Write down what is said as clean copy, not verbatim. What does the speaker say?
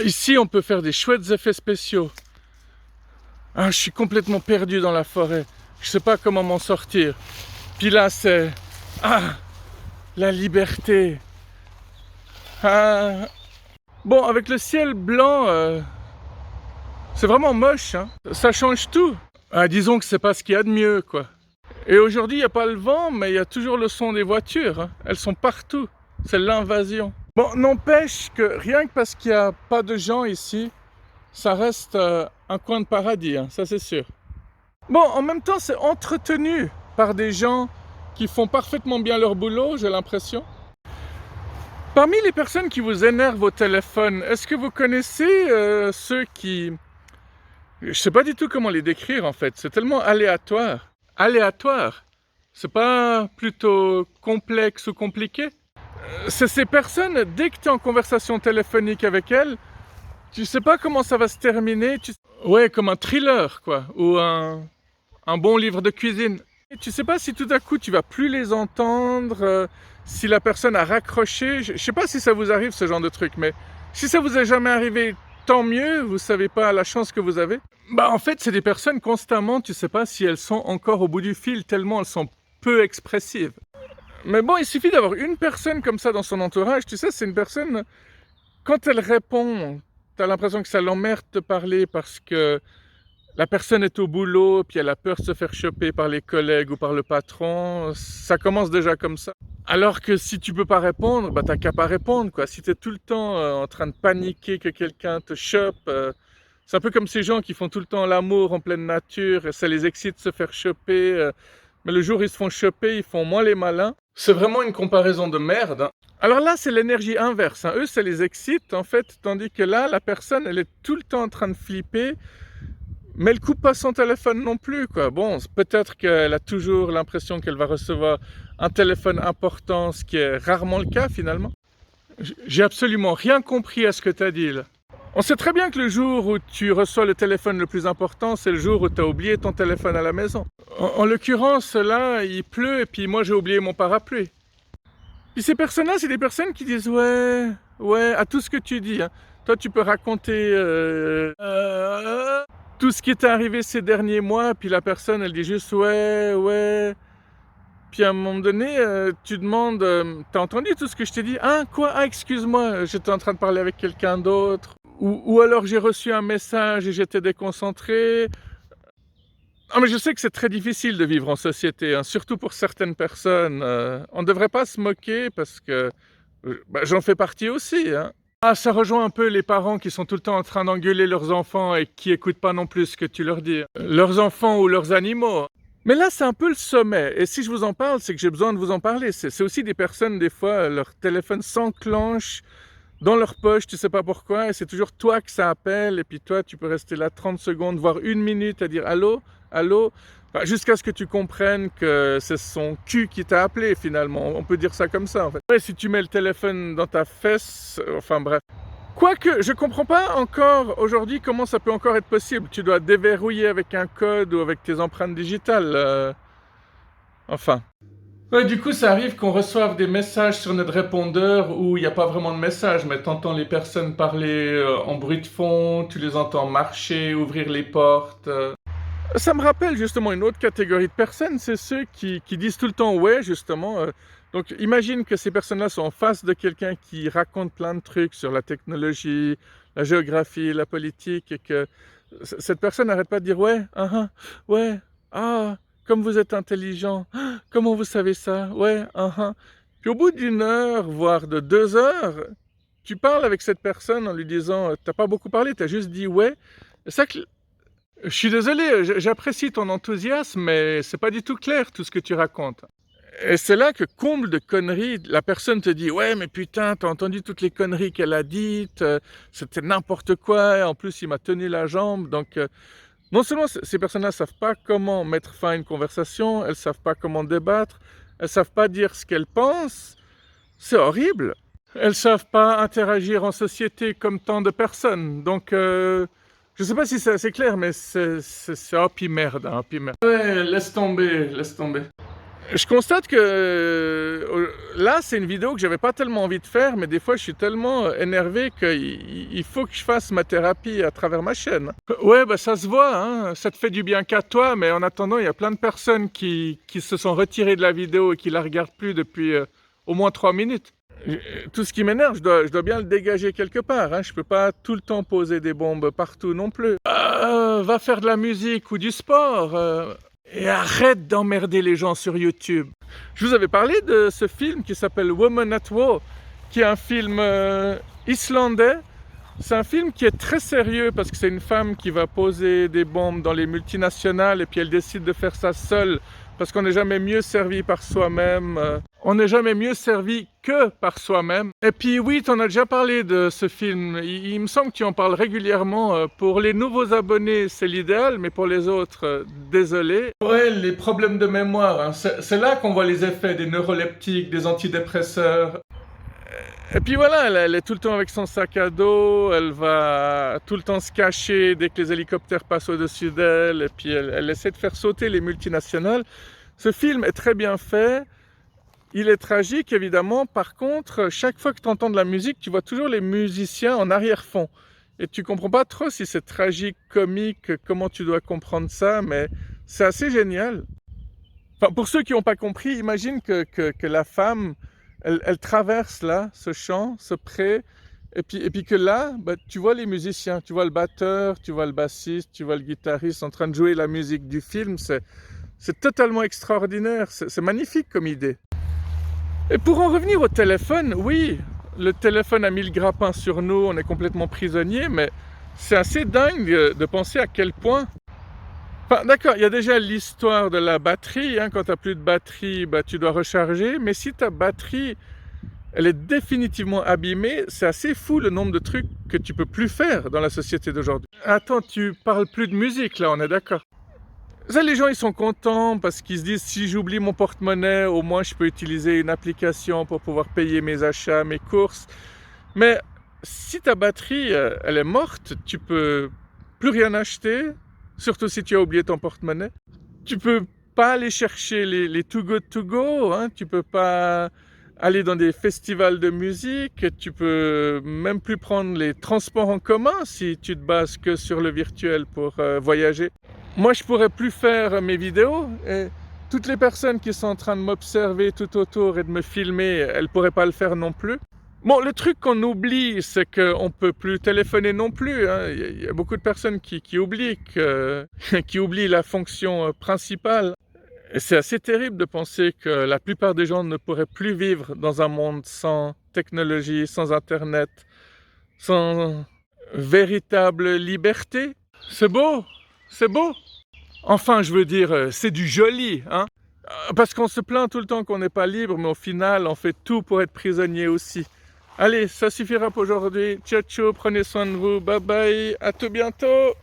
Ici, on peut faire des chouettes effets spéciaux. Ah, je suis complètement perdu dans la forêt. Je sais pas comment m'en sortir. Puis là, c'est... Ah, la liberté. Ah. Bon, avec le ciel blanc, c'est vraiment moche, hein. Ça change tout. Ah, disons que c'est pas ce qu'il y a de mieux, quoi. Et aujourd'hui, il n'y a pas le vent, mais il y a toujours le son des voitures, hein. Elles sont partout. C'est l'invasion. Bon, n'empêche que rien que parce qu'il n'y a pas de gens ici, ça reste un coin de paradis, hein, ça c'est sûr. Bon, en même temps, c'est entretenu par des gens qui font parfaitement bien leur boulot, j'ai l'impression. Parmi les personnes qui vous énervent au téléphone, est-ce que vous connaissez ceux qui... Je ne sais pas du tout comment les décrire en fait, c'est tellement aléatoire. Aléatoire, c'est pas plutôt complexe ou compliqué? C'est ces personnes, dès que tu es en conversation téléphonique avec elles, tu sais pas comment ça va se terminer. Ouais, comme un thriller, quoi, ou un bon livre de cuisine. Et tu sais pas si tout à coup tu vas plus les entendre, si la personne a raccroché. Je sais pas si ça vous arrive ce genre de truc, mais si ça vous est jamais arrivé, tant mieux, vous savez pas la chance que vous avez. Bah en fait, c'est des personnes constamment, tu sais pas si elles sont encore au bout du fil, tellement elles sont peu expressives. Mais bon, il suffit d'avoir une personne comme ça dans son entourage, tu sais, c'est une personne, quand elle répond, t'as l'impression que ça l'emmerde de parler parce que la personne est au boulot, puis elle a peur de se faire choper par les collègues ou par le patron, ça commence déjà comme ça. Alors que si tu peux pas répondre, bah t'as qu'à pas répondre, quoi. Si t'es tout le temps en train de paniquer que quelqu'un te chope, c'est un peu comme ces gens qui font tout le temps l'amour en pleine nature, et ça les excite de se faire choper, mais le jour où ils se font choper, ils font moins les malins. C'est vraiment une comparaison de merde, hein. Alors là, c'est l'énergie inverse, hein. Eux, ça les excite, en fait, tandis que là, la personne, elle est tout le temps en train de flipper, mais elle coupe pas son téléphone non plus, quoi. Bon, peut-être qu'elle a toujours l'impression qu'elle va recevoir un téléphone important, ce qui est rarement le cas, finalement. J'ai absolument rien compris à ce que tu as dit, là. On sait très bien que le jour où tu reçois le téléphone le plus important, c'est le jour où tu as oublié ton téléphone à la maison. En l'occurrence, là, il pleut et puis moi, j'ai oublié mon parapluie. Puis ces personnes-là, c'est des personnes qui disent ouais, ouais, à tout ce que tu dis, hein. Toi, tu peux raconter tout ce qui t'est arrivé ces derniers mois, puis la personne, elle dit juste ouais, ouais. Puis à un moment donné, tu demandes, t'as entendu tout ce que je t'ai dit? Hein, quoi? Ah, excuse-moi, j'étais en train de parler avec quelqu'un d'autre. Ou alors j'ai reçu un message et j'étais déconcentré. Ah, mais je sais que c'est très difficile de vivre en société, hein, surtout pour certaines personnes. On ne devrait pas se moquer parce que bah, j'en fais partie aussi, hein. Ah, ça rejoint un peu les parents qui sont tout le temps en train d'engueuler leurs enfants et qui écoutent pas non plus ce que tu leur dis. Leurs enfants ou leurs animaux. Mais là, c'est un peu le sommet. Et si je vous en parle, c'est que j'ai besoin de vous en parler. C'est aussi des personnes, des fois, leur téléphone s'enclenche dans leur poche, tu sais pas pourquoi, et c'est toujours toi que ça appelle, et puis toi, tu peux rester là 30 secondes, voire une minute à dire allô, allô, enfin, jusqu'à ce que tu comprennes que c'est son cul qui t'a appelé finalement. On peut dire ça comme ça en fait. Ouais, si tu mets le téléphone dans ta fesse, enfin bref. Quoique, je comprends pas encore aujourd'hui comment ça peut encore être possible. Tu dois déverrouiller avec un code ou avec tes empreintes digitales. Enfin. Ouais, du coup, ça arrive qu'on reçoive des messages sur notre répondeur où il n'y a pas vraiment de message, mais tu entends les personnes parler en bruit de fond, tu les entends marcher, ouvrir les portes. Ça me rappelle justement une autre catégorie de personnes, c'est ceux qui disent tout le temps ouais, justement. Donc imagine que ces personnes-là sont en face de quelqu'un qui raconte plein de trucs sur la technologie, la géographie, la politique, et que cette personne n'arrête pas de dire ouais, ouais, ah, comme vous êtes intelligent, ah, comment vous savez ça, ouais, Puis au bout d'une heure, voire de 2 heures, tu parles avec cette personne en lui disant t'as pas beaucoup parlé, t'as juste dit ouais. C'est ça que je suis désolé, j'apprécie ton enthousiasme, mais c'est pas du tout clair tout ce que tu racontes. Et c'est là que, comble de conneries, la personne te dit ouais, mais putain, t'as entendu toutes les conneries qu'elle a dites, c'était n'importe quoi, en plus il m'a tenu la jambe. Donc non seulement ces personnes-là savent pas comment mettre fin à une conversation, elles savent pas comment débattre, elles savent pas dire ce qu'elles pensent, c'est horrible. Elles savent pas interagir en société comme tant de personnes. Donc je sais pas si c'est clair, mais c'est oh puis merde, hein, puis merde. Ouais, laisse tomber, laisse tomber. Je constate que là, c'est une vidéo que j'avais pas tellement envie de faire, mais des fois, je suis tellement énervé qu'il faut que je fasse ma thérapie à travers ma chaîne. Ouais, bah ça se voit, hein, ça te fait du bien qu'à toi, mais en attendant, il y a plein de personnes qui se sont retirées de la vidéo et qui la regardent plus depuis au moins 3 minutes. Tout ce qui m'énerve, je dois bien le dégager quelque part, hein. Je peux pas tout le temps poser des bombes partout non plus. Va faire de la musique ou du sport. Et arrête d'emmerder les gens sur YouTube. Je vous avais parlé de ce film qui s'appelle Woman at War, qui est un film islandais. C'est un film qui est très sérieux parce que c'est une femme qui va poser des bombes dans les multinationales et puis elle décide de faire ça seule parce qu'on n'est jamais mieux servi par soi-même. On n'est jamais mieux servi que par soi-même. Et puis oui, tu en as déjà parlé de ce film. Il me semble que tu en parles régulièrement. Pour les nouveaux abonnés, c'est l'idéal, mais pour les autres, désolé. Pour elle, les problèmes de mémoire, hein, c'est là qu'on voit les effets des neuroleptiques, des antidépresseurs. Et puis voilà, elle est tout le temps avec son sac à dos, elle va tout le temps se cacher dès que les hélicoptères passent au-dessus d'elle, et puis elle essaie de faire sauter les multinationales. Ce film est très bien fait, il est tragique évidemment, par contre, chaque fois que tu entends de la musique, tu vois toujours les musiciens en arrière-fond. Et tu comprends pas trop si c'est tragique, comique, comment tu dois comprendre ça, mais c'est assez génial. Enfin, pour ceux qui n'ont pas compris, imagine que la femme, elle traverse là, ce champ, ce pré, et puis que là, bah, tu vois les musiciens, tu vois le batteur, tu vois le bassiste, tu vois le guitariste en train de jouer la musique du film, c'est totalement extraordinaire, c'est magnifique comme idée. Et pour en revenir au téléphone, oui, le téléphone a mis le grappin sur nous, on est complètement prisonniers, mais c'est assez dingue de penser à quel point. Enfin, d'accord, il y a déjà l'histoire de la batterie, hein, quand tu n'as plus de batterie, bah, tu dois recharger, mais si ta batterie, elle est définitivement abîmée, c'est assez fou le nombre de trucs que tu peux plus faire dans la société d'aujourd'hui. Attends, tu parles plus de musique là, on est d'accord. Ça, les gens, ils sont contents parce qu'ils se disent, si j'oublie mon porte-monnaie, au moins je peux utiliser une application pour pouvoir payer mes achats, mes courses. Mais si ta batterie, elle est morte, tu peux plus rien acheter, surtout si tu as oublié ton porte-monnaie. Tu peux pas aller chercher les Too Good To Go, hein, tu peux pas aller dans des festivals de musique, tu peux même plus prendre les transports en commun si tu te bases que sur le virtuel pour voyager. Moi, je pourrais plus faire mes vidéos et toutes les personnes qui sont en train de m'observer tout autour et de me filmer, elles pourraient pas le faire non plus. Bon, le truc qu'on oublie, c'est qu'on ne peut plus téléphoner non plus, hein. Il y a beaucoup de personnes qui oublient, qui oublient la fonction principale. Et c'est assez terrible de penser que la plupart des gens ne pourraient plus vivre dans un monde sans technologie, sans Internet, sans véritable liberté. C'est beau, c'est beau. Enfin, je veux dire, c'est du joli, hein. Parce qu'on se plaint tout le temps qu'on n'est pas libre, mais au final, on fait tout pour être prisonnier aussi. Allez, ça suffira pour aujourd'hui. Ciao, ciao, prenez soin de vous. Bye bye, à tout bientôt.